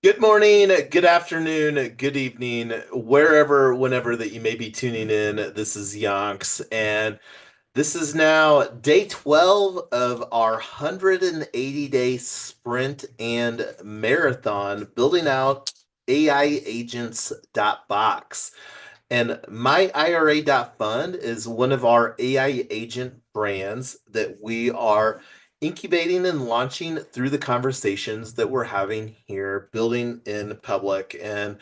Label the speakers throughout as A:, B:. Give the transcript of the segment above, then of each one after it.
A: Good morning, good afternoon, good evening, wherever, whenever that you may be tuning in. This is Yonks, and this is now day 12 of our 180-day sprint and marathon building out AiAgents.Box. And myIRA.fund is one of our AI agent brands that we are incubating and launching through the conversations that we're having here, building in public. And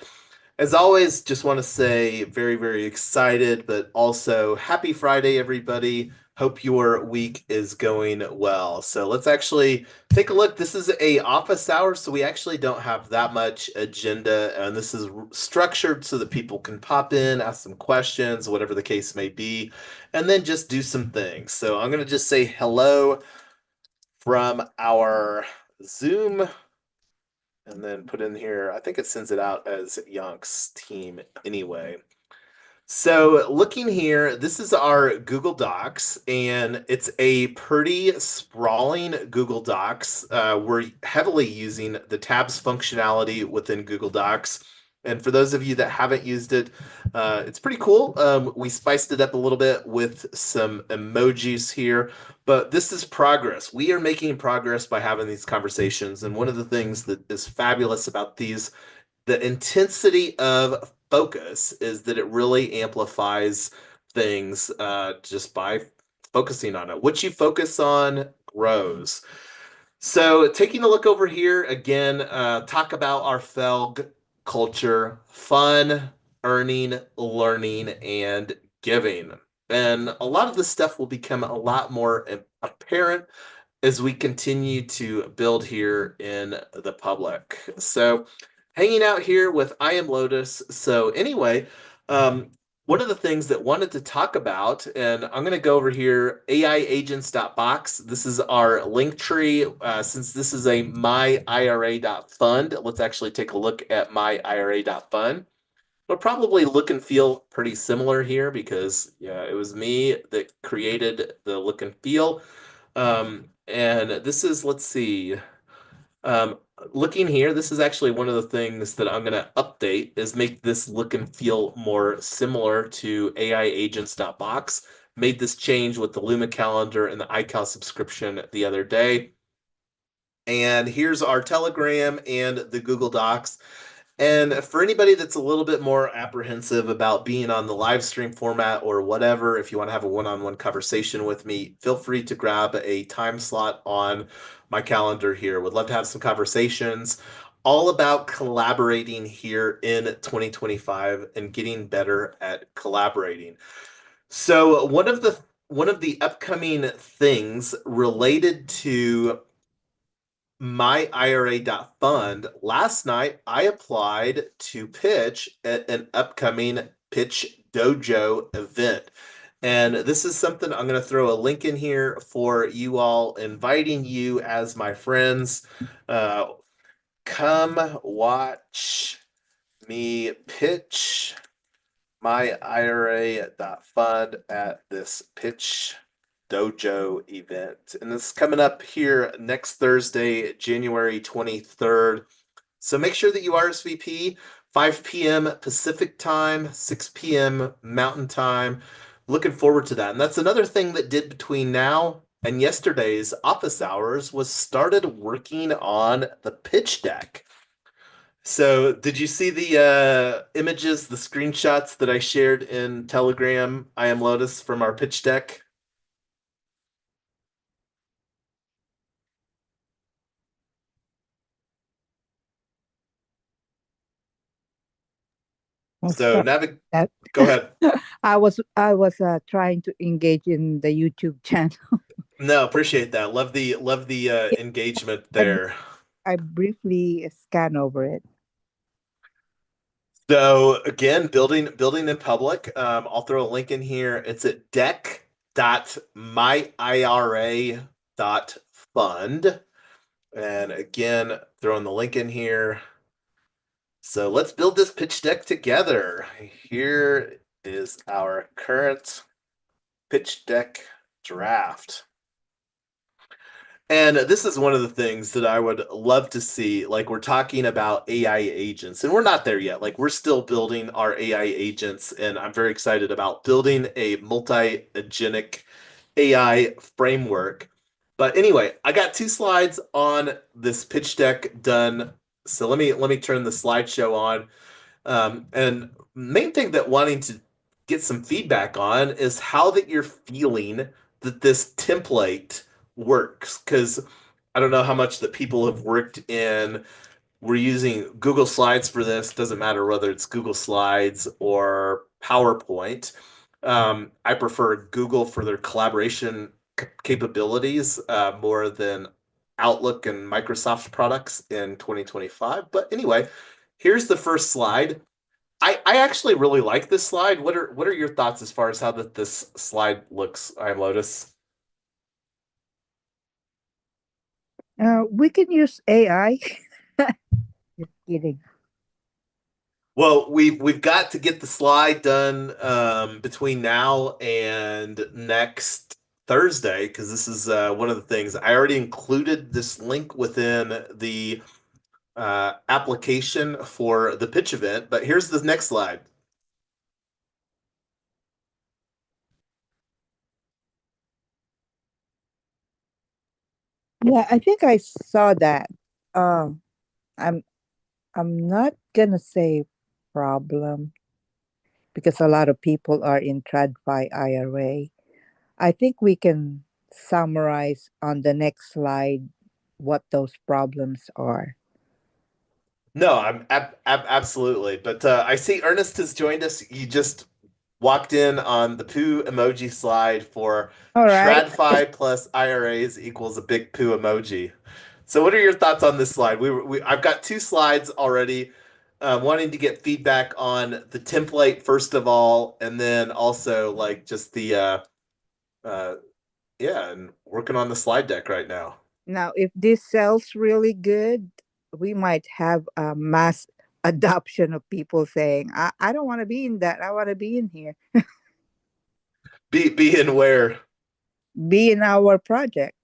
A: as always, just want to say very, very excited, but also happy Friday, everybody. Hope your week is going well. So let's actually take a look. This is a office hour, so we actually don't have that much agenda, and this is structured so that people can pop in, ask some questions, whatever the case may be, and then just do some things. So I'm going to just say hello from our Zoom and then put in here. I think it sends it out as Yonk's team anyway. So looking here, this is our Google Docs, and it's a pretty sprawling Google Docs. We're heavily using the tabs functionality within Google Docs. And for those of you that haven't used it, it's pretty cool. We spiced it up a little bit with some emojis here, but this is progress. We are making progress by having these conversations. And one of the things that is fabulous about these, the intensity of focus is that it really amplifies things just by focusing on it. What you focus on grows. So, taking a look over here again, talk about our FELG culture: fun, earning, learning, and giving. And a lot of this stuff will become a lot more apparent as we continue to build here in the public. So, hanging out here with I Am Lotus. So, anyway, um, one of the things that wanted to talk about, and I'm going to go over here, AiAgents.Box. This is our link tree. Since this is a myIRA.fund, let's actually take a look at myIRA.fund. It'll probably look and feel pretty similar here because, yeah, it was me that created the look and feel. And this is, let's see, um, looking here, this is actually one of the things that I'm going to update is make this look and feel more similar to AiAgents.Box. Made this change with the Luma calendar and the iCal subscription the other day. And here's our Telegram and the Google Docs. And for anybody that's a little bit more apprehensive about being on the live stream format or whatever, if you want to have a one-on-one conversation with me, feel free to grab a time slot on my calendar here. Would love to have some conversations all about collaborating here in 2025 and getting better at collaborating. So one of the upcoming things related to myIRA.fund, last night I applied to pitch at an upcoming Pitch Dojo event. And this is something I'm going to throw a link in here for you all, inviting you as my friends. Uh, Come watch me pitch myIRA.fund at this Pitch Dojo event. And this is coming up here next Thursday, January 23rd. So make sure that you RSVP 5 p.m. Pacific time, 6 p.m. Mountain time. Looking forward to that. And that's another thing that did between now and yesterday's office hours was started working on the pitch deck. So, did you see the images, the screenshots that I shared in Telegram? I am Lotus from our pitch deck.
B: Oh,
A: So,
B: sorry. That
A: go ahead.
B: I was trying to engage in the YouTube channel.
A: No, appreciate that. Love the
B: Yeah,
A: engagement
B: I br-
A: there.
B: I briefly scan over it.
A: So again, building in public. I'll throw a link in here. It's at deck.myira.fund. And again, throwing the link in here. So let's build this pitch deck together. Here is our current pitch deck draft. And this is one of the things that I would love to see. Like, we're talking about AI agents, and we're not there yet. Like, we're still building our AI agents, and I'm very excited about building a multi-agenic AI framework. But anyway, I got two slides on this pitch deck done. So let me turn the slideshow on. And main thing that wanting to get some feedback on is how that you're feeling that this template works. Because I don't know how much that people have worked in. We're using Google Slides for this. Doesn't matter whether it's Google Slides or PowerPoint. I prefer Google for their collaboration capabilities more than Outlook and Microsoft products in 2025. But anyway, here's the first slide. I actually really like this slide. What are your thoughts as far as how that this slide looks, I am Lotus?
B: We can use AI. Just kidding.
A: Well, we've got to get the slide done between now and next Thursday because this is one of the things I already included this link within the application for the pitch event. But here's the next slide.
B: Yeah, I think I saw that. Um, I'm I'm not gonna say problem because a lot of people are in TradFi IRA. I think we can summarize on the next slide what those problems are.
A: No, I'm absolutely. But I see Ernest has joined us. You just walked in on the poo emoji slide for
B: All right.
A: TradFi plus IRAs equals a big poo emoji. So, what are your thoughts on this slide? I've got two slides already. Wanting to get feedback on the template first of all, and then also like just the uh, yeah, and working on the slide deck right now.
B: Now, if this sells really good, we might have a mass adoption of people saying, I don't want to be in that. I want to be in here,
A: Be in where.
B: be in our project.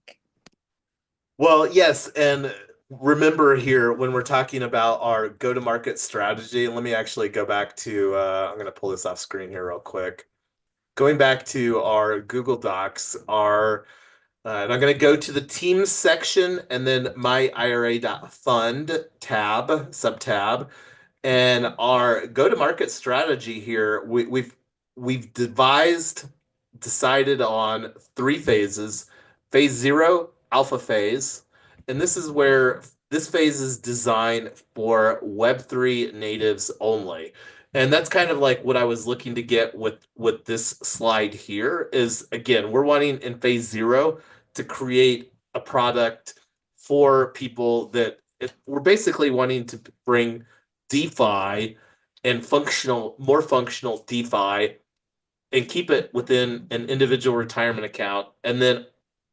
A: Well, yes, and remember here when we're talking about our go-to-market strategy, let me actually go back to I'm going to pull this off screen here real quick. Going back to our Google Docs, and I'm going to go to the Teams section and then myIRA.fund subtab, and our go-to-market strategy here, we've decided on three phases. Phase zero, alpha phase, and this is where this phase is designed for Web3 natives only. And that's kind of like what I was looking to get with this slide here is again, we're wanting in phase zero to create a product for people that we're basically wanting to bring DeFi and more functional DeFi and keep it within an individual retirement account. And then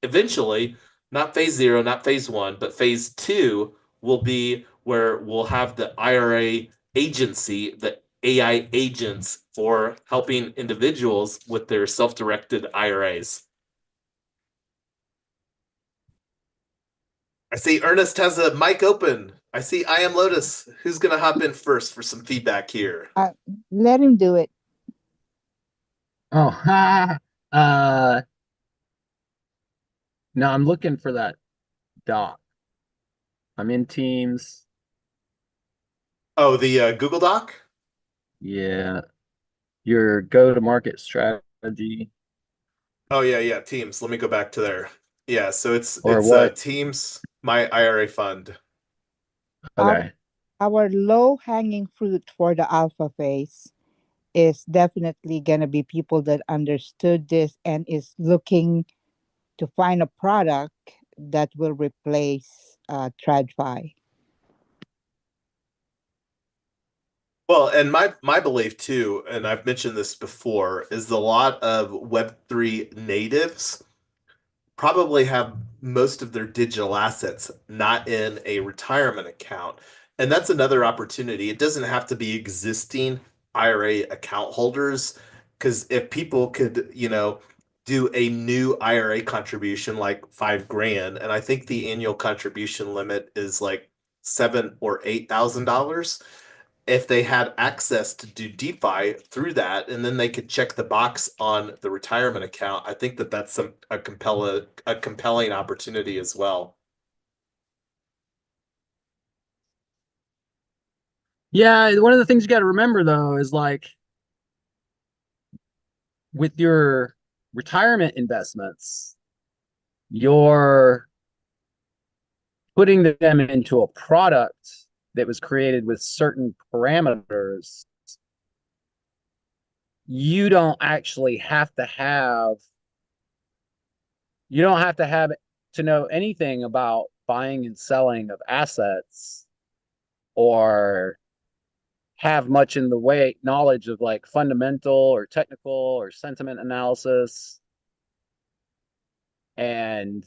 A: eventually, not phase zero, not phase one, but phase two will be where we'll have the IRA agency, the AI agents for helping individuals with their self directed IRAs. I see Ernest has a mic open. I see I am Lotus. Who's going to hop in first for some feedback here?
B: Uh, Let him do it.
C: Oh, ha. Uh, no, I'm looking for that doc. I'm in Teams.
A: Oh, the Google Doc?
C: Yeah, your go-to-market strategy
A: Oh yeah, yeah, Teams. Let me go back to there. Yeah, so it's
C: or
A: it's
C: what?
A: Teams, my IRA fund.
B: Our,
C: Okay.
B: our low hanging fruit for the alpha phase is definitely going to be people that understood this and is looking to find a product that will replace TradFi.
A: Well, and my belief too, and I've mentioned this before, is a lot of Web3 natives probably have most of their digital assets not in a retirement account. And that's another opportunity. It doesn't have to be existing IRA account holders, because if people could, do a new IRA contribution like 5 grand, and I think the annual contribution limit is like $7,000 or $8,000. If they had access to do DeFi through that, and then they could check the box on the retirement account, I think that that's a compelling opportunity as well.
C: Yeah, one of the things you got to remember though is like with your retirement investments, you're putting them into a product that was created with certain parameters. You don't actually have to have you don't have to have to know anything about buying and selling of assets or have much in the way knowledge of like fundamental or technical or sentiment analysis. And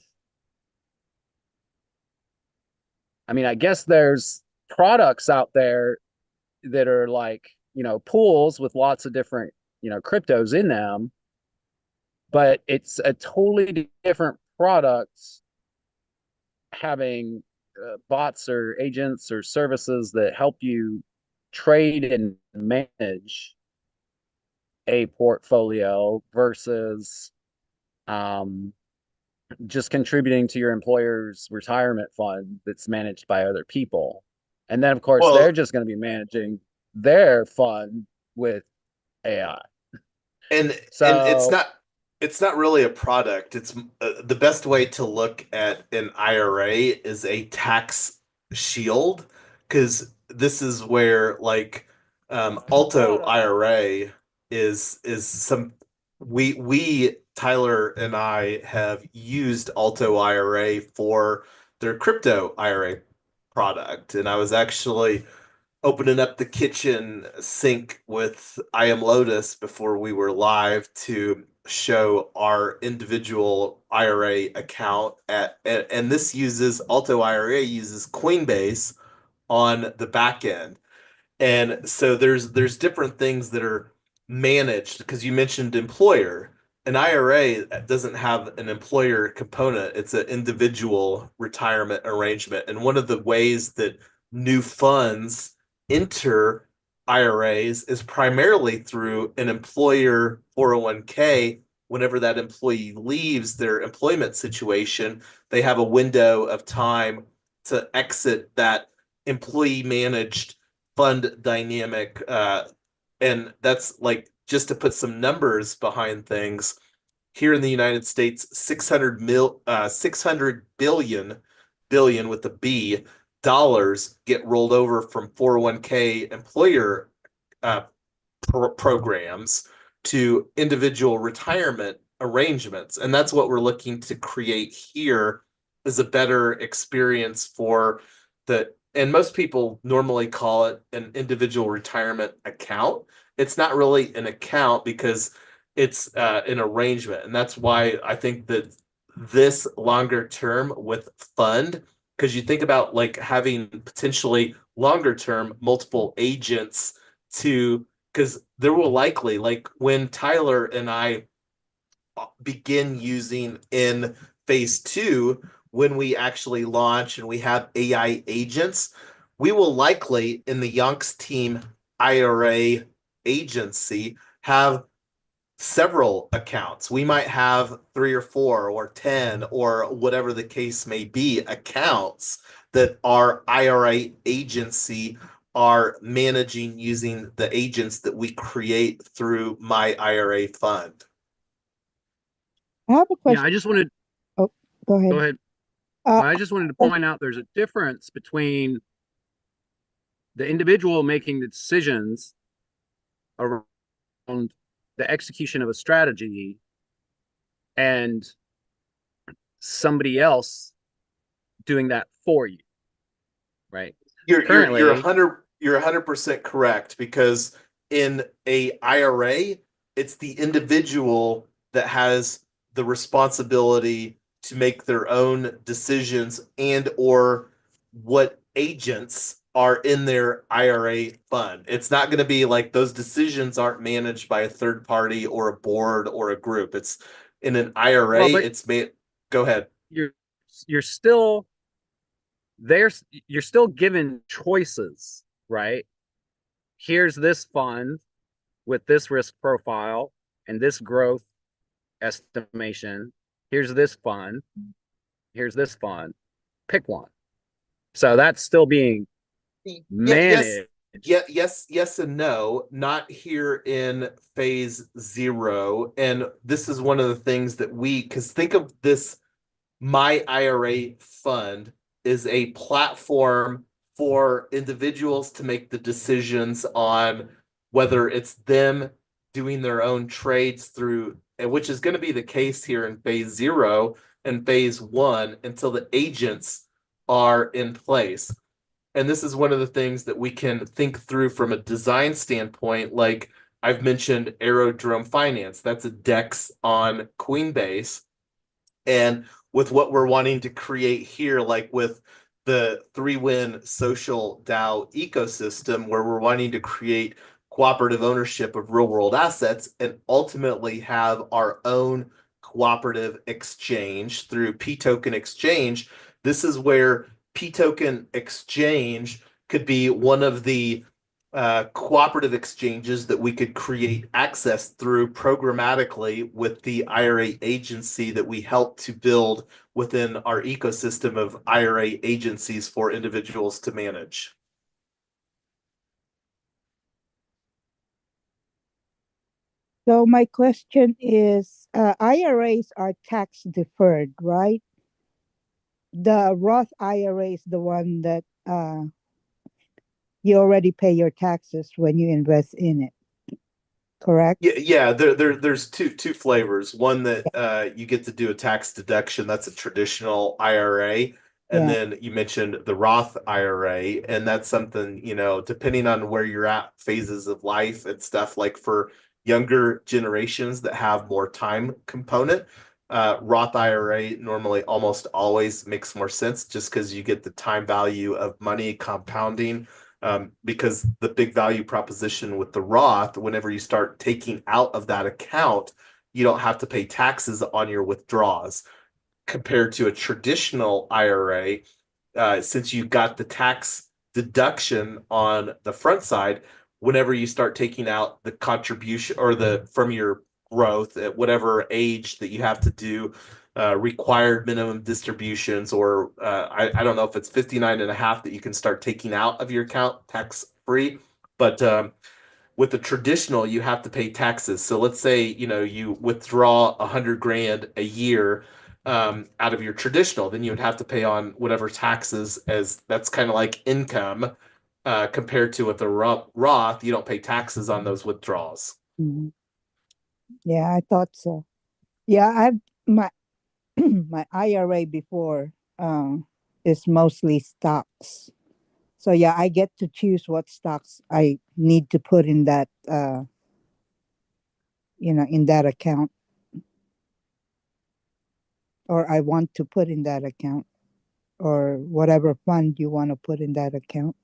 C: I mean, I guess there's products out there that are like, pools with lots of different, cryptos in them, but it's a totally different product having bots or agents or services that help you trade and manage a portfolio versus um, just contributing to your employer's retirement fund that's managed by other people. And then, of course, they're
A: Well,
C: just going to be managing their fund with AI.
A: and
C: So,
A: it's not really a product. It's the best way to look at an IRA is a tax shield, because this is where like Alto
C: product.
A: IRA is some we Tyler and I have used Alto IRA for their crypto IRA product, and I was actually opening up the kitchen sink with I Am Lotus before we were live to show our individual IRA account and this uses Alto IRA uses Coinbase on the back end. And so there's different things that are managed, because you mentioned employer. An IRA doesn't have an employer component. It's an individual retirement arrangement. And one of the ways that new funds enter IRAs is primarily through an employer 401k. Whenever that employee leaves their employment situation, they have a window of time to exit that employee managed fund dynamic. And that's like, just to put some numbers behind things, here in the United States, 600 billion with the B dollars get rolled over from 401k employer uh, programs to individual retirement arrangements. And that's what we're looking to create here, is a better experience for and most people normally call it an individual retirement account. It's not really an account because it's an arrangement. And that's why I think that this longer term with fund, because you think about like having potentially longer term multiple agents to, because there will likely, like when Tyler and I begin using in phase 2, when we actually launch and we have AI agents, we will likely in the Yonks team IRA agency have several accounts. We might have 3 or 4 or 10 or whatever the case may be accounts that our IRA agency are managing using the agents that we create through myIRA.Fund.
B: I have a
C: Yeah,
B: question. Oh, go
C: go
B: ahead.
C: ahead.
B: Uh,
C: I just wanted to point out there's a difference between the individual making the decisions around the execution of a strategy and somebody else doing that for you, right?
A: You're
C: Currently,
A: 100% correct, because in a IRA, it's the individual that has the responsibility to make their own decisions and or what agents are in their IRA fund. It's not going to be like those decisions aren't managed by a third party or a board or a group. In an IRA,
C: Well, but
A: it's made. Go ahead.
C: you're you're still there's you're still given choices, right? Here's this fund with this risk profile and this growth estimation. Here's this fund. Here's this fund. Pick one. So that's still being
A: Yeah, yes,
C: managed.
A: yeah, yes, and no. Not here in phase zero. And this is one of the things that because think of this myIRA.Fund is a platform for individuals to make the decisions on whether it's them doing their own trades through, which is going to be the case here in phase zero and phase one until the agents are in place. And this is one of the things that we can think through from a design standpoint. Like I've mentioned Aerodrome Finance, that's a DEX on Coinbase. And with what we're wanting to create here, like with the 3Win social DAO ecosystem, where we're wanting to create cooperative ownership of real world assets and ultimately have our own cooperative exchange through P token exchange, this is where P token exchange could be one of the cooperative exchanges that we could create access through programmatically with the IRA agency that we help to build within our ecosystem of IRA agencies for individuals to manage.
B: So my question is, IRAs are tax deferred, right? The Roth IRA is the one that you already pay your taxes when you invest in it, correct?
A: Yeah, there's two flavors. One that you get to do a tax deduction, that's a traditional IRA. And
B: Yeah.
A: then you mentioned the Roth IRA, and that's something, depending on where you're at, phases of life and stuff, like for younger generations that have more time component, Roth IRA normally almost always makes more sense just because you get the time value of money compounding, because the big value proposition with the Roth, whenever you start taking out of that account, you don't have to pay taxes on your withdrawals compared to a traditional IRA. Since you got the tax deduction on the front side, whenever you start taking out the contribution or the from your growth at whatever age that you have to do required minimum distributions, or I don't know if it's 59 and a half that you can start taking out of your account tax free. But with the traditional, you have to pay taxes. So let's say, you withdraw 100 grand a year out of your traditional, then you would have to pay on whatever taxes, as that's kind of like income compared to with the Roth, you don't pay taxes on those withdrawals.
B: Mhm. Yeah, I thought so. Yeah, I've my my IRA before is mostly stocks. So yeah, I get to choose what stocks I need to put in that in that account, or I want to put in that account, or whatever fund you want to put in that account.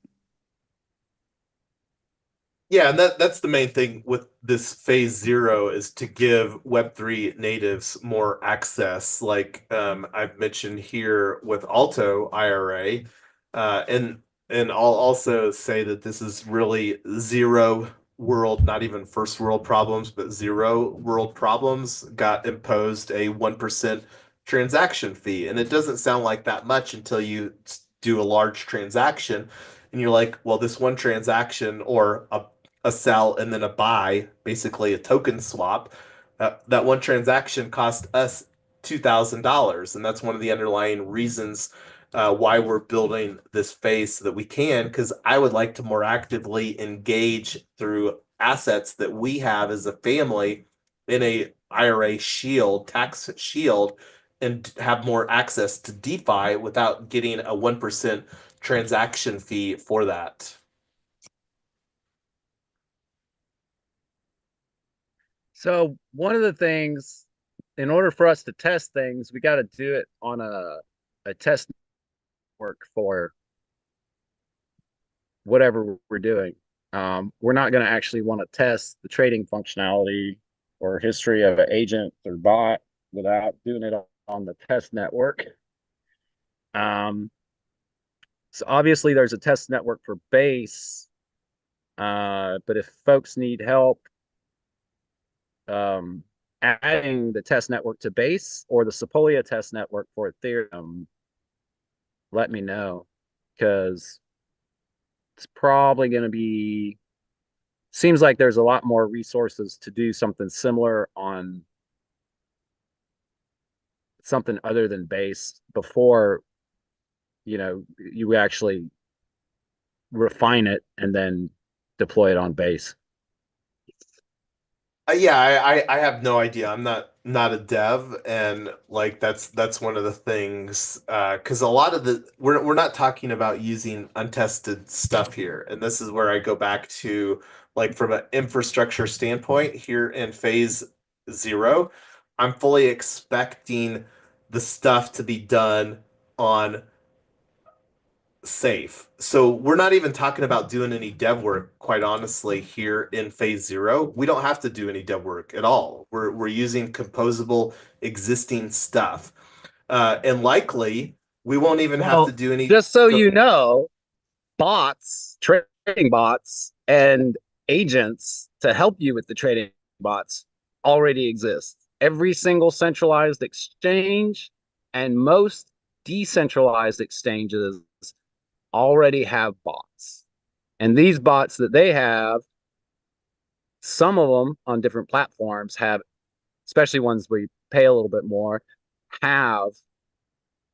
A: Yeah, and that's the main thing with this phase zero is to give Web3 natives more access. Like I've mentioned here with Alto IRA, and I'll also say that this is really zero world, not even first world problems, but zero world problems got imposed a 1% transaction fee. And it doesn't sound like that much until you do a large transaction and you're like, well, this one transaction or a sell and then a buy, basically a token swap. That one transaction cost us $2,000, and that's one of the underlying reasons why we're building this phase so that we can. Because I would like to more actively engage through assets that we have as a family in a IRA shield, tax shield, and have more access to DeFi without getting a 1% transaction fee for that.
C: So one of the things, in order for us to test things, we got to do it on a test network for whatever we're doing. We're not going to actually want to test the trading functionality or history of an agent or bot. without doing it on the test network. Um, so obviously there's a test network for base, but if folks need help um, adding the test network to base or the Sepolia test network for Ethereum, let me know, because it's probably going to be, seems like there's a lot more resources to do something similar on something other than base before, you actually refine it and then deploy it on base.
A: Yeah, I have no idea. I'm not a dev, and like that's one of the things because a lot of the we're not talking about using untested stuff here, and this is where I go back to like from an infrastructure standpoint here in phase zero, I'm fully expecting the stuff to be done on safe. So we're not even talking about doing any dev work, quite honestly, here in phase zero. We don't have to do any dev work at all. We're using composable existing stuff. And likely we won't even have to
C: Well,
A: do any
C: just so you know, bots, trading bots, and agents to help you with the trading bots already exist. Every single centralized exchange and most decentralized exchanges already have bots. And these bots that they have, some of them on different platforms have, especially ones where you pay a little bit more, have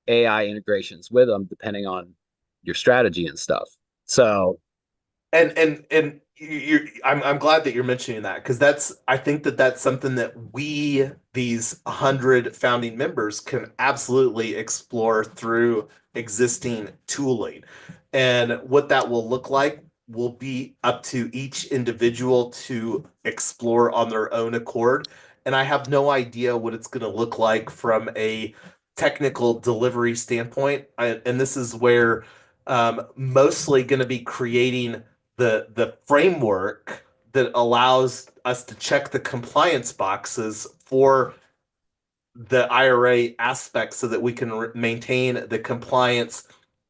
C: AI integrations with them depending on your strategy and stuff. So
A: and I'm glad that you're mentioning that because I think that that's something that we these 100 founding members can absolutely explore through existing tooling, and what that will look like will be up to each individual to explore on their own accord. And I have no idea what it's going to look like from a technical delivery standpoint. And this is where mostly going to be creating the framework that allows us to check the compliance boxes for the IRA aspect so that we can maintain the compliance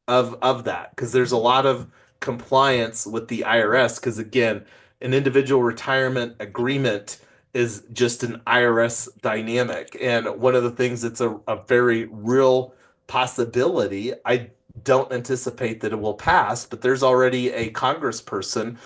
A: of that because there's a lot of compliance with the IRS because again an individual retirement agreement is just an IRS dynamic and one of the things that's a very real possibility. I don't anticipate that it will pass, but there's already a congressperson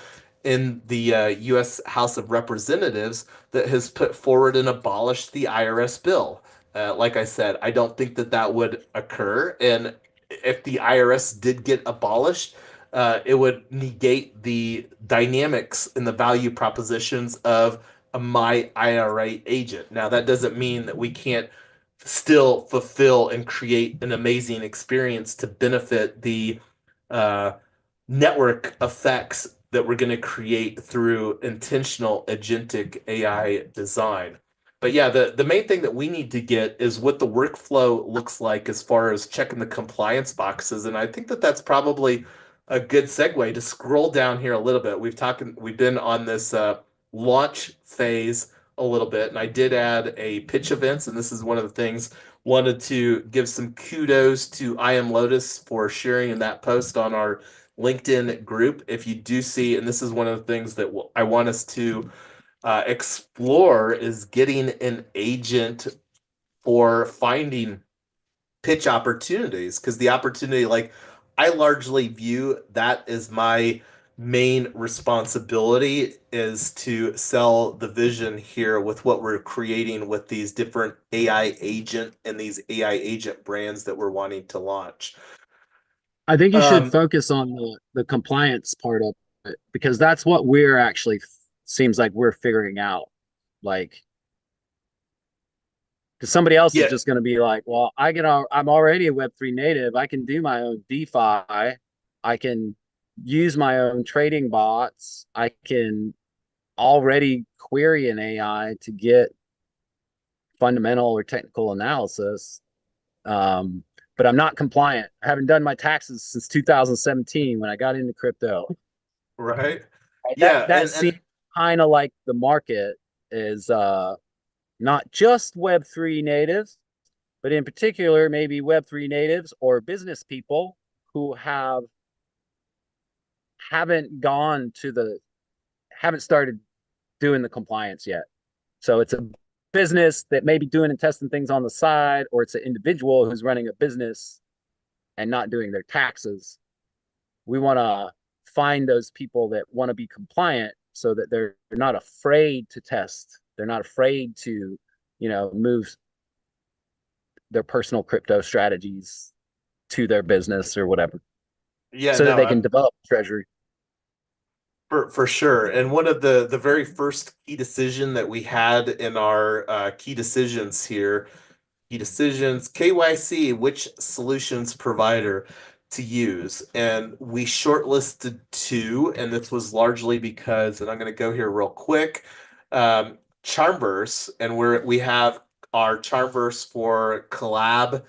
A: in the U.S. House of Representatives that has put forward and abolished the IRS bill. Like I said, I don't think that that would occur. And if the IRS did get abolished, it would negate the dynamics and the value propositions of a myIRA agent. Now, that doesn't mean that we can't still fulfill and create an amazing experience to benefit the uh, network effects that we're going to create through intentional agentic AI design. But yeah, the main thing that we need to get is what the workflow looks like as far as checking the compliance boxes. And I think that that's probably a good segue to scroll down here a little bit. We've been on this launch phase a little bit, and I did add a pitch events, and this is one of the things wanted to give some kudos to I Am Lotus for sharing in that post on our LinkedIn group. If you do see, and this is one of the things that I want us to explore, is getting an agent for finding pitch opportunities. Because the opportunity, like, I largely view that as my main responsibility is to sell the vision here with what we're creating with these different AI agent and these AI agent brands that we're wanting to launch.
C: I think you should
A: Um,
C: focus on the compliance part of it because that's what we're actually seems like we're figuring out. Like, because somebody else is
A: yeah,
C: just going to be like, well, I'm already a Web3 native. I can do my own DeFi. I can use my own trading bots. I can already query an AI to get fundamental or technical analysis. Um, but I'm not compliant. I haven't done my taxes since 2017 when I got into crypto.
A: right.
C: Right, that
A: Yeah,
C: that seems kind of like the market is not just Web3 natives, but in particular, maybe Web3 natives or business people who haven't gone to the haven't started doing the compliance yet. So it's a business that may be doing and testing things on the side, or it's an individual who's running a business and not doing their taxes. We want to find those people that want to be compliant so that they're not afraid to test. They're not afraid to, move their personal crypto strategies to their business or whatever,
A: Yeah,
C: so that
A: no,
C: they can develop treasury.
A: for sure. And one of the very first key decision that we had in our key decisions here, key decisions, KYC, which solutions provider to use. And we shortlisted two, and this was largely because, and I'm going to go here real quick, Charmverse, and we have our Charmverse for collab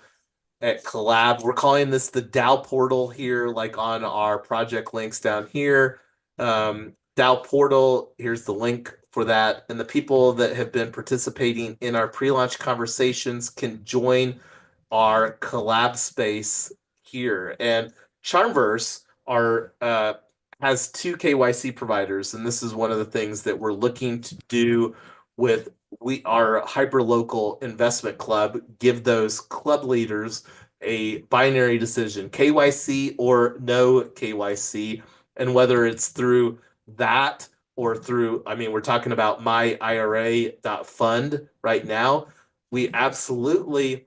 A: at Collab. We're calling this the DAO portal here, like on our project links down here. DAO portal, here's the link for that. And the people that have been participating in our pre-launch conversations can join our collab space here. And Charmverse has two KYC providers, and this is one of the things that we're looking to do with our hyperlocal investment club, give those club leaders a binary decision, KYC or no KYC, and whether it's through that or through, I mean, we're talking about myIRA.fund right now. We absolutely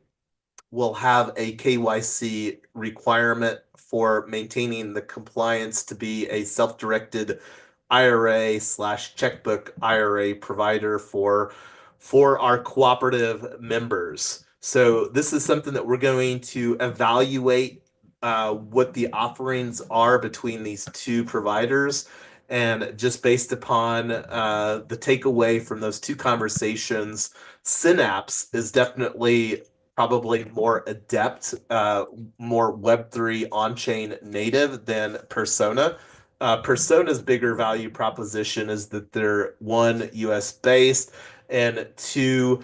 A: will have a KYC requirement for maintaining the compliance to be a self-directed IRA slash checkbook IRA provider for our cooperative members. So this is something that we're going to evaluate what the offerings are between these two providers. And just based upon the takeaway from those two conversations, Synapse is definitely probably more adept, more Web3 on-chain native than Persona. Persona's bigger value proposition is that they're one, US based, and two,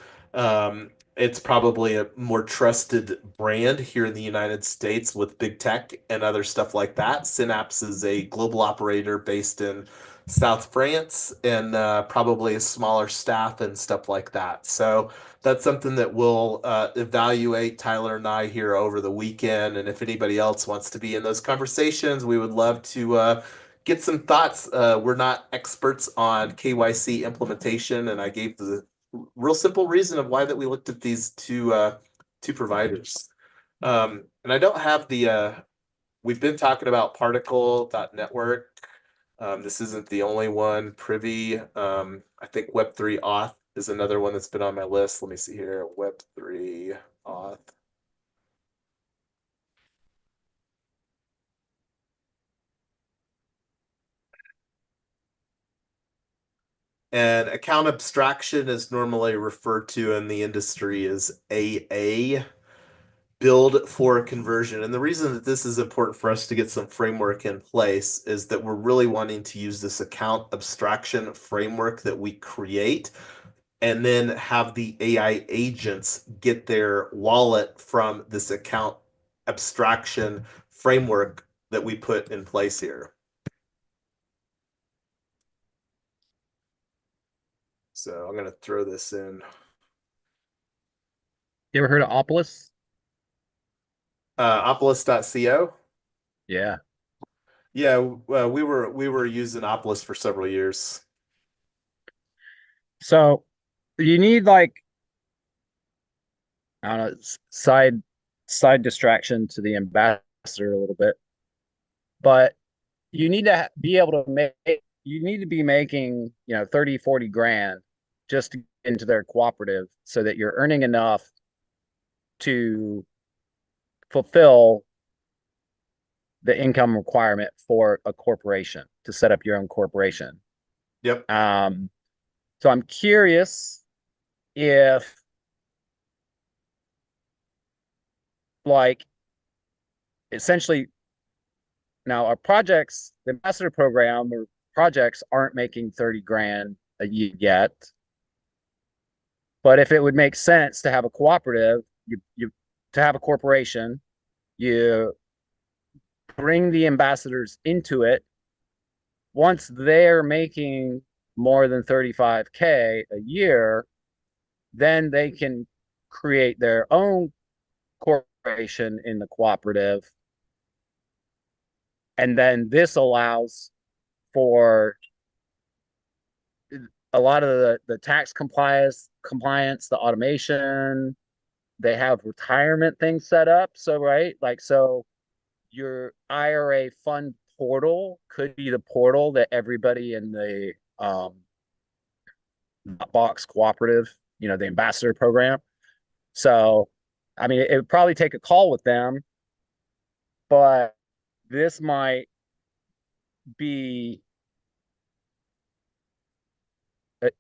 A: it's probably a more trusted brand here in the United States with big tech and other stuff like that. Synapse is a global operator based in South France and probably a smaller staff and stuff like that. So that's something that we'll evaluate, Tyler and I, here over the weekend. And if anybody else wants to be in those conversations, we would love to get some thoughts. We're not experts on KYC implementation, and I gave the real simple reason of why that we looked at these two providers. And I don't have we've been talking about particle.network. This isn't the only one. Privy, I think Web3 Auth is another one that's been on my list. Let me see here. Web3 Auth. And account abstraction is normally referred to in the industry as AA, build for conversion. And the reason that this is important for us to get some framework in place is that we're really wanting to use this account abstraction framework that we create and then have the AI agents get their wallet from this account abstraction framework that we put in place here. So I'm going to throw this in.
C: You ever heard of Opolis?
A: Opolis.co.
C: Yeah.
A: Yeah, we were using Opolis for several years.
C: So you need like, I don't know, side distraction to the ambassador a little bit, but you need to be able to make you need to be making 30 40 grand just to get into their cooperative so that you're earning enough to fulfill the income requirement for a corporation to set up your own corporation.
A: Yep.
C: So I'm curious if, like, essentially, now our projects, the ambassador program or projects aren't making 30 grand a year yet. But if it would make sense to have a cooperative, you to have a corporation, you bring the ambassadors into it. Once they're making more than 35K a year, then they can create their own corporation in the cooperative. And then this allows for a lot of the tax compliance, the automation. They have retirement things set up. So, right, like, so your IRA fund portal could be the portal that everybody in the box cooperative, the ambassador program. So, I mean, it would probably take a call with them, but this might be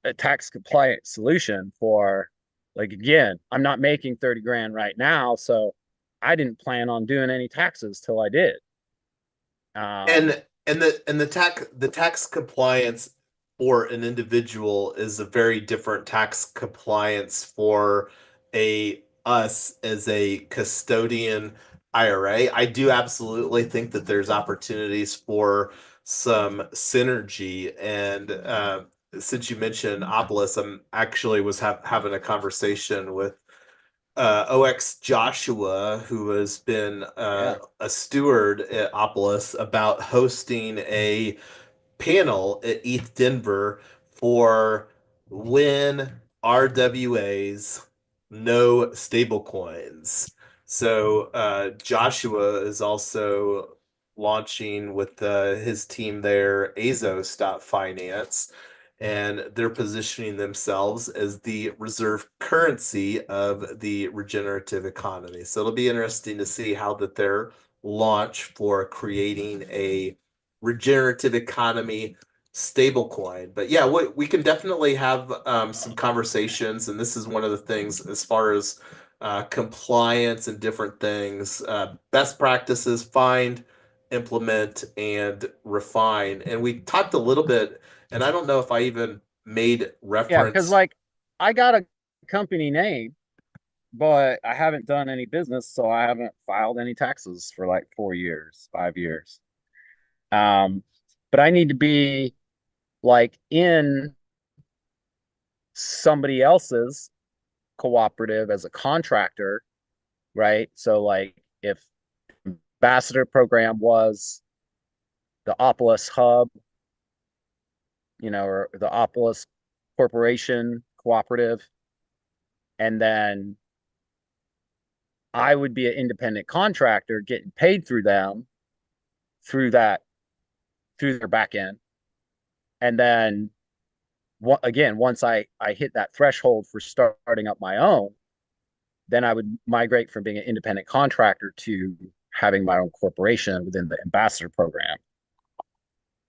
C: a tax compliant solution for, like, again, I'm not making 30 grand right now, so I didn't plan on doing any taxes till I did.
A: And the tax compliance for an individual is a very different tax compliance for a us as a custodian IRA. I do absolutely think that there's opportunities for some synergy. And since you mentioned Opolis, I'm actually was having a conversation with OX Joshua, who has been
C: Yeah.
A: a steward at Opolis, about hosting a panel at ETH Denver for when RWAs no stablecoins. So Joshua is also launching with his team there, Finance, and they're positioning themselves as the reserve currency of the regenerative economy. So it'll be interesting to see how that their launch for creating a regenerative economy stablecoin. But yeah, we can definitely have some conversations, and this is one of the things as far as compliance and different things. Best practices, find, implement, and refine. And we talked a little bit, and I don't know if I even made
C: Yeah, because,
A: reference.
C: like, I got a company name, but I haven't done any business, so I haven't filed any taxes for like 4 years, 5 years. Um, but I need to be like in somebody else's cooperative as a contractor, right? So, like, if ambassador program was the Opolis hub, or the Opolis corporation cooperative, and then I would be an independent contractor getting paid through them, through that, through their back end. And then, again, once I hit that threshold for starting up my own, then I would migrate from being an independent contractor to having my own corporation within the ambassador program.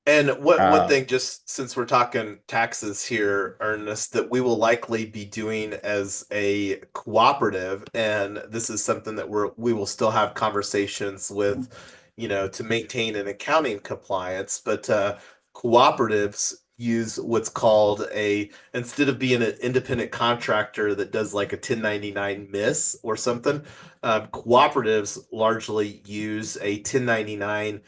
A: And one
C: Uh,
A: thing, just since we're talking taxes here, Ernest, that we will likely be doing as a cooperative, and this is something that we will still have conversations with, to maintain an accounting compliance. But cooperatives use what's called instead of being an independent contractor that does like a 1099 miss or something, cooperatives largely use a 1099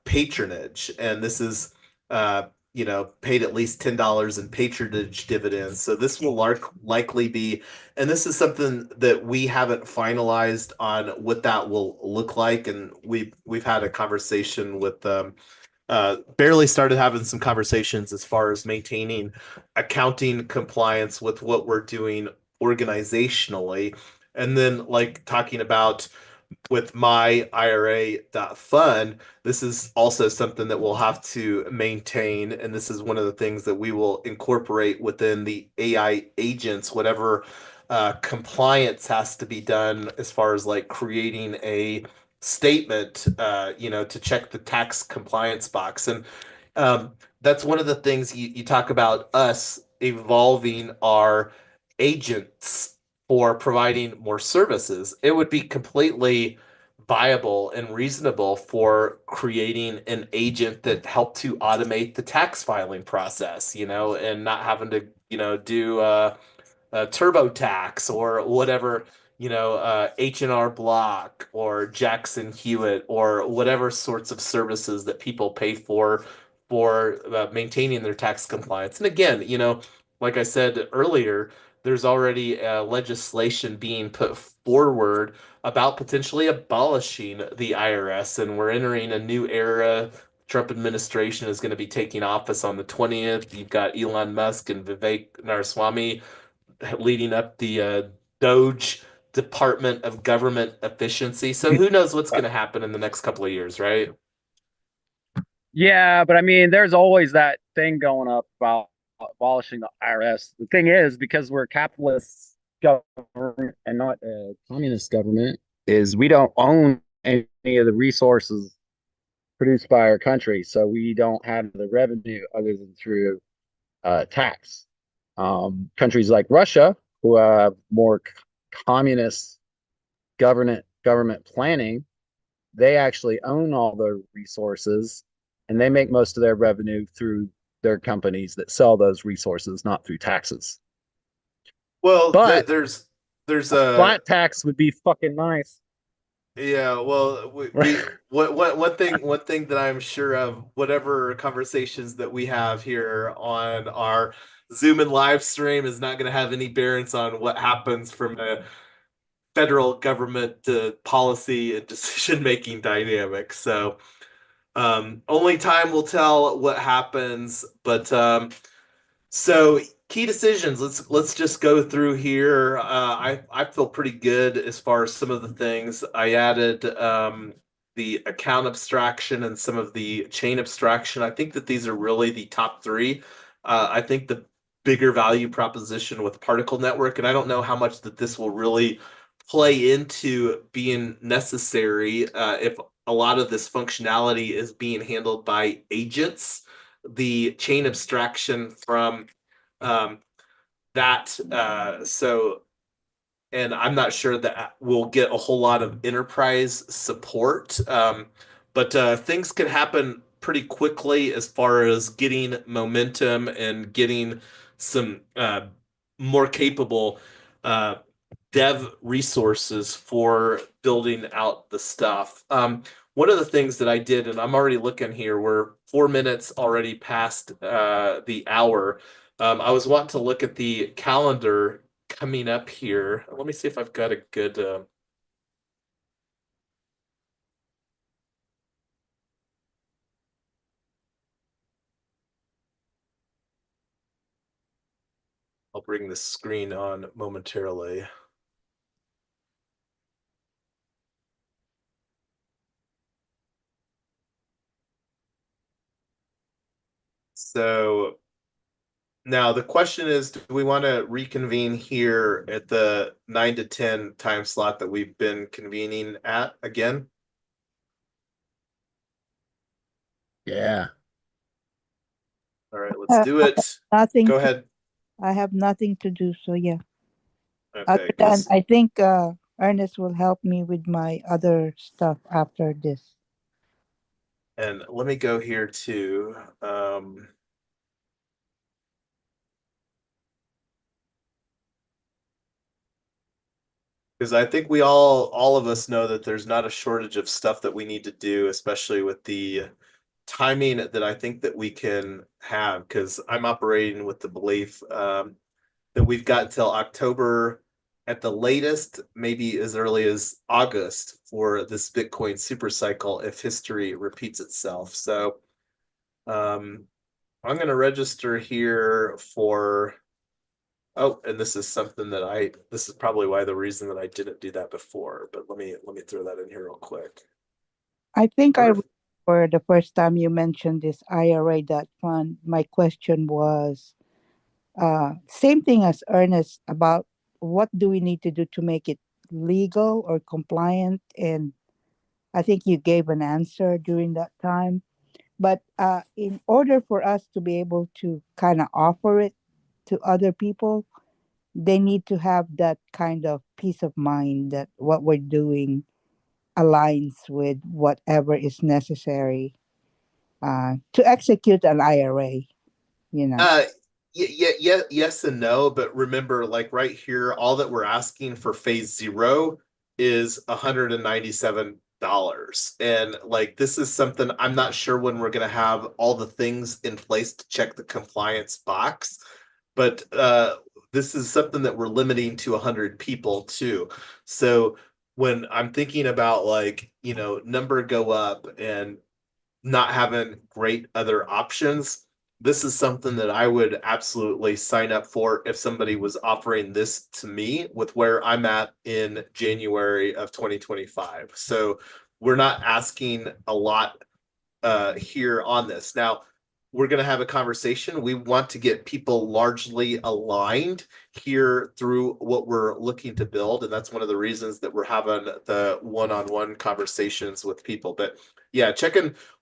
A: patronage, and this is paid at least $10 in patronage dividends. So this will likely be, and this is something that we haven't finalized on what that will look like, and we've had a conversation with barely started having some conversations as far as maintaining accounting compliance with what we're doing organizationally, and then like talking about with myIRA.fund, this is also something that we'll have to maintain. And this is one of the things that we will incorporate within the AI agents, whatever compliance has to be done as far as like creating a statement, to check the tax compliance box. And um, that's one of the things you talk about us evolving our agents for providing more services. It would be completely viable and reasonable for creating an agent that helped to automate the tax filing process, and not having to, do TurboTax or whatever, H&R Block or Jackson Hewitt or whatever sorts of services that people pay for maintaining their tax compliance. And again, like I said earlier, there's already legislation being put forward about potentially abolishing the IRS, and we're entering a new era. Trump administration is going to be taking office on the 20th. You've got Elon Musk and Vivek Ramaswamy leading up the Doge Department of Government Efficiency. So who knows what's going to happen in the next couple of years, right?
C: Yeah, but I mean, there's always that thing going up about abolishing the IRS. The thing is, because we're a capitalist government and not a communist government, is we don't own any of the resources produced by our country, so we don't have the revenue other than through tax. Countries like Russia, who have more communist government planning, they actually own all the resources and they make most of their revenue through their companies that sell those resources, not through taxes.
A: Well,
C: But
A: there's
C: a
A: a
C: flat tax would be fucking nice.
A: yeah. Well, we what one thing that I'm sure of, whatever conversations that we have here on our Zoom and live stream is not going to have any bearings on what happens from a federal government policy and decision making dynamic. So only time will tell what happens. But so key decisions. Let's just go through here. I feel pretty good as far as some of the things I added. The account abstraction and some of the chain abstraction. I think that these are really the top three. I think the bigger value proposition with particle network, and I don't know how much that this will really play into being necessary if a lot of this functionality is being handled by agents. The chain abstraction from um, that. And I'm not sure that we'll get a whole lot of enterprise support, but things can happen pretty quickly as far as getting momentum and getting some more capable uh, dev resources for building out the stuff. One of the things that I did, and I'm already looking here, we're 4 minutes already past the hour. I was wanting to look at the calendar coming up here. Let me see if I've got a good. I'll bring the screen on momentarily. So now the question is, do we want to reconvene here at the 9 to 10 time slot that we've been convening at again?
C: Yeah.
A: All right, let's do it.
B: Nothing
A: Go
B: to,
A: ahead.
B: I have nothing to do, so yeah. Other
A: Okay,
B: than
A: because
B: I think Ernest will help me with my other stuff after this.
A: and let me go here too. Because I think all of us know that there's not a shortage of stuff that we need to do, especially with the timing that I think that we can have. Because I'm operating with the belief that we've got until October at the latest, maybe as early as August for this Bitcoin super cycle if history repeats itself. So I'm going to register here for. Oh, and this is something that this is probably why the reason that I didn't do that before, but let me throw that in here real quick.
B: I think I
A: Wonder if
B: remember the first time you mentioned this IRA.fund. My question was same thing as Ernest about what do we need to do to make it legal or compliant, and I think you gave an answer during that time. But in order for us to be able to kind of offer it to other people, they need to have that kind of peace of mind that what we're doing aligns with whatever is necessary to execute an IRA, you know.
A: uh yes and no, but remember, like right here, all that we're asking for phase zero is $197. And like this is something I'm not sure when we're gonna have all the things in place to check the compliance box, but this is something that we're limiting to 100 people too. So when I'm thinking about like, number go up and not having great other options, this is something that I would absolutely sign up for if somebody was offering this to me with where I'm at in January of 2025. So we're not asking a lot here on this. Now, we're going to have a conversation. We want to get people largely aligned here through what we're looking to build. And that's one of the reasons that we're having the one-on-one conversations with people. But yeah,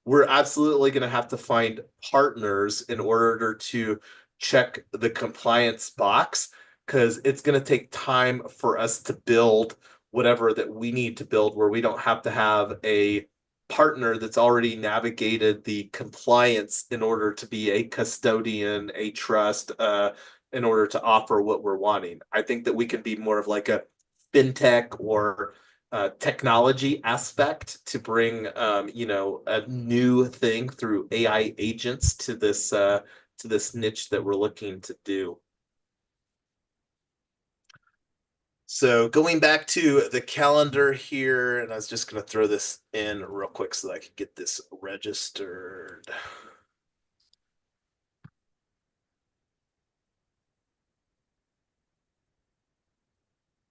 A: we're absolutely going to have to find partners in order to check the compliance box because it's going to take time for us to build whatever that we need to build where we don't have to have a partner that's already navigated the compliance in order to be a custodian, a trust, in order to offer what we're wanting. I think that we can be more of like a fintech or technology aspect to bring, a new thing through AI agents to this niche that we're looking to do. So going back to the calendar here, and I was just going to throw this in real quick so that I could get this registered.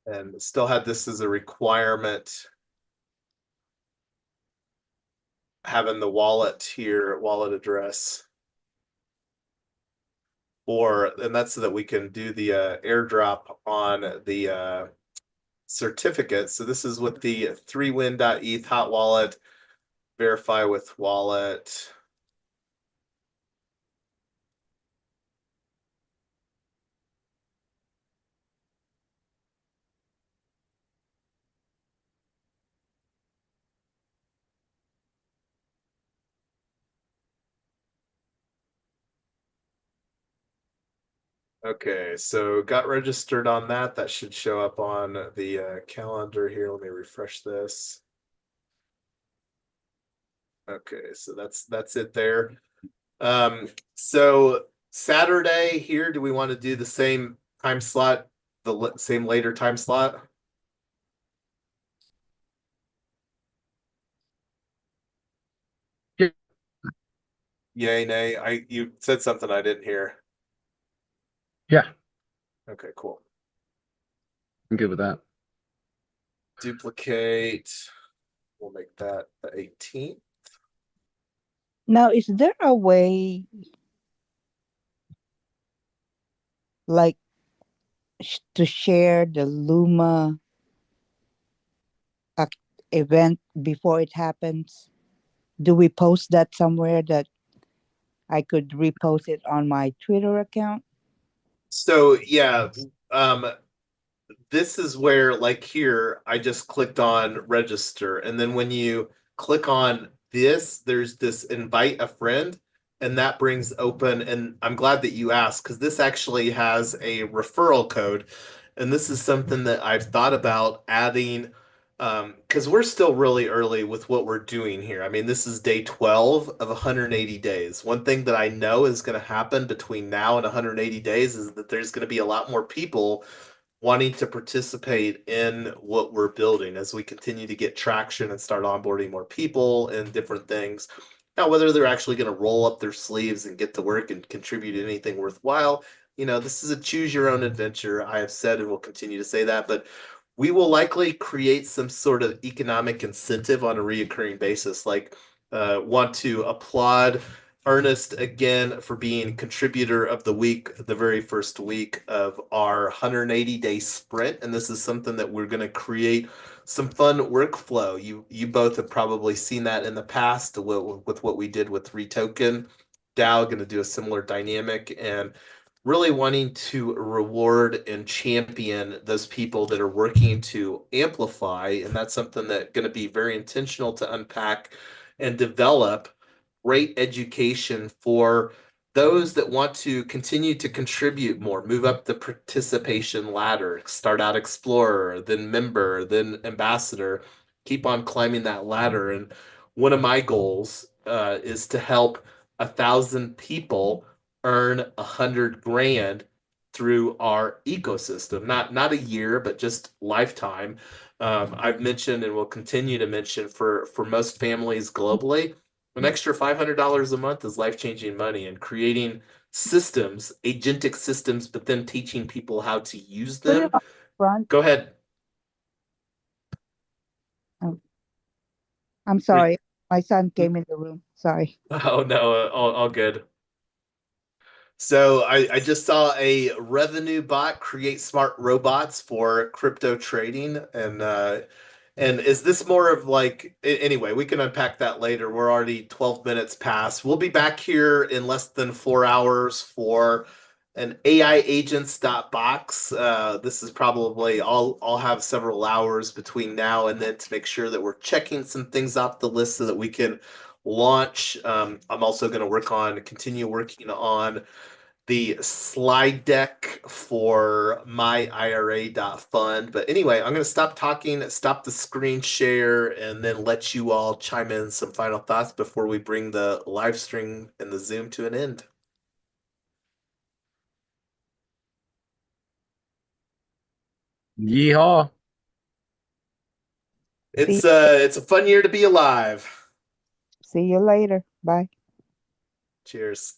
A: And still had this as a requirement, having the wallet here, wallet address. And that's so that we can do the airdrop on the certificate. So this is with the 3win.eth hot wallet, verify with wallet. Okay, so got registered on that. That should show up on the calendar here. Let me refresh this. Okay, so that's it there. So Saturday here, do we want to do the same time slot, the same later time slot?
C: Yeah,
A: Yay, nay. You said something I didn't hear.
C: yeah,
A: Okay, cool.
C: I'm good with that.
A: Duplicate. We'll make that the 18th.
B: Now, is there a way like to share the Luma ac- event before it happens? Do we post that somewhere that I could repost it on my Twitter account?
A: So yeah, um, this is where like here I just clicked on register, and then when you click on this there's this invite a friend, and that brings open, and I'm glad that you asked because this actually has a referral code, and this is something that I've thought about adding because we're still really early with what we're doing here. I mean, this is day 12 of 180 days. One thing that I know is going to happen between now and 180 days is that there's going to be a lot more people wanting to participate in what we're building as we continue to get traction and start onboarding more people and different things. Now, whether they're actually going to roll up their sleeves and get to work and contribute anything worthwhile, this is a choose your own adventure. I have said and will continue to say that, but we will likely create some sort of economic incentive on a reoccurring basis. Like, want to applaud Ernest again for being contributor of the week, the very first week of our 180-day sprint. And this is something that we're going to create some fun workflow. You both have probably seen that in the past with what we did with Retoken. DAO going to do a similar dynamic and really wanting to reward and champion those people that are working to amplify. And that's something that's going to be very intentional to unpack and develop great education for those that want to continue to contribute more, move up the participation ladder, start out explorer, then member, then ambassador, keep on climbing that ladder. And one of my goals is to help 1,000 people earn 100 grand through our ecosystem, not a year, but just lifetime. I've mentioned and will continue to mention for most families globally, an extra $500 a month is life-changing money, and creating systems, agentic systems, but then teaching people how to use
B: Put it
A: them.
B: on front.
A: Go ahead.
B: Oh, I'm
A: Re-
B: sorry. My son came in the room. Sorry.
A: Oh no, all good. So I just saw a revenue bot create smart robots for crypto trading, and is this more of like, anyway, we can unpack that later. We're already 12 minutes past. We'll be back here in less than 4 hours for an AiAgents.Box. This is probably, I'll have several hours between now and then to make sure that we're checking some things off the list so that we can launch. I'm also going to continue working on the slide deck for myIRA.fund. But anyway, I'm going to stop talking, stop the screen share, and then let you all chime in some final thoughts before we bring the live stream and the Zoom to an end.
C: Yeehaw.
B: See,
A: It's a fun year to be alive.
B: see you later. Bye.
A: Cheers.